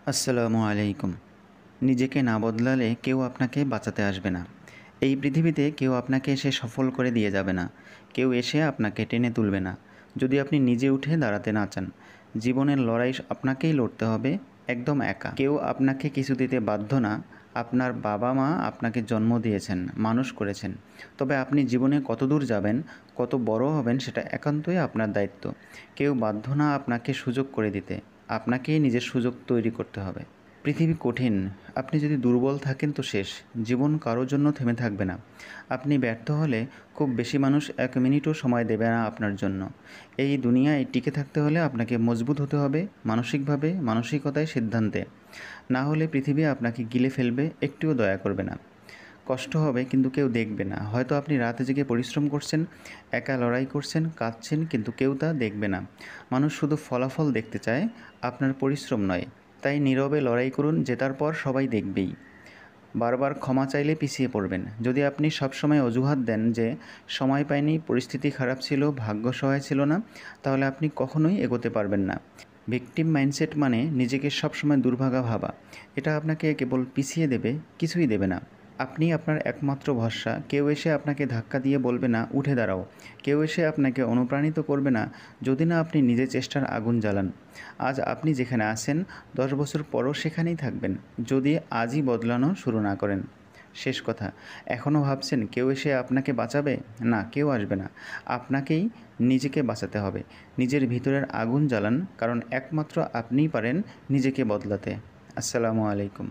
আসসালামু আলাইকুম। নিজেকে না বদলালে কেউ আপনাকে বাঁচাতে আসবে না। এই পৃথিবীতে কেউ আপনাকে এসে সফল করে দিয়ে যাবে না। কেউ এসে আপনাকে টেনে তুলবে না, যদি আপনি নিজে উঠে দাঁড়াতে না চান। জীবনের লড়াই আপনাকেই লড়তে হবে, একদম একা। কেউ আপনাকে কিছু দিতে বাধ্য না। আপনার বাবা-মা আপনাকে জন্ম দিয়েছেন, মানুষ করেছেন। তবে আপনি জীবনে কতদূর যাবেন, কত বড় হবেন সেটা একান্তই আপনার দায়িত্ব। কেউ বাধ্য না আপনাকে সুযোগ করে দিতে। আপনাকেই নিজের সুযোগ তৈরি করতে হবে। পৃথিবী কঠিন। আপনি যদি দুর্বল থাকেন তো শেষ। জীবন কারো জন্য থেমে থাকবে না। আপনি ব্যর্থ হলে খুব বেশি মানুষ ১ মিনিটও সময় দেবে না আপনার জন্য। এই দুনিয়ায় টিকে থাকতে হলে আপনাকে মজবুত হতে হবে, মানসিকভাবে, মানসিকতায়, সিদ্ধান্তে। না হলে পৃথিবী আপনাকে গিলে ফেলবে, একটুও দয়া করবে না। কষ্ট হবে কিন্তু কেউ দেখবে না। হয়তো আপনি রাতে জেগে পরিশ্রম করছেন, একা লড়াই করছেন, কাঁদছেন, কিন্তু কেউ তা দেখবে না। মানুষ শুধু ফলাফল দেখতে চায়, আপনার পরিশ্রম নয়। তাই নীরবে লড়াই করুন, জেতার পর সবাই দেখবেই। বারবার ক্ষমা চাইলে পিছিয়ে পড়বেন। যদি আপনি সবসময় অজুহাত দেন যে সময় পাইনি, পরিস্থিতি খারাপ ছিল, ভাগ্য সহায় ছিল না, তাহলে আপনি কখনোই এগোতে পারবেন না। ভিকটিম মাইন্ডসেট মানে নিজেকে সবসময় দুর্ভাগা ভাবা। এটা আপনাকে কেবল পিছিয়ে দেবে, কিছুই দেবে না। আপনি আপনার একমাত্র ভরসা। কেউ এসে আপনাকে ধাক্কা দিয়ে বলবে না উঠে দাঁড়াও। কেউ এসে আপনাকে অনুপ্রাণিত করবে না যদি না আপনি নিজের চেষ্টার আগুন জ্বালান। আজ আপনি যেখানে আছেন ১০ বছর পরও সেখানেই থাকবেন, যদি আজই বদলানো শুরু না করেন। শেষ কথা, এখনও ভাবছেন কেউ এসে আপনাকে বাঁচাবে? না, কেউ আসবে না। আপনাকেই নিজেকে বাঁচাতে হবে। নিজের ভিতরের আগুন জ্বালান, কারণ একমাত্র আপনিই পারেন নিজেকে বদলাতে। আসসালামু আলাইকুম।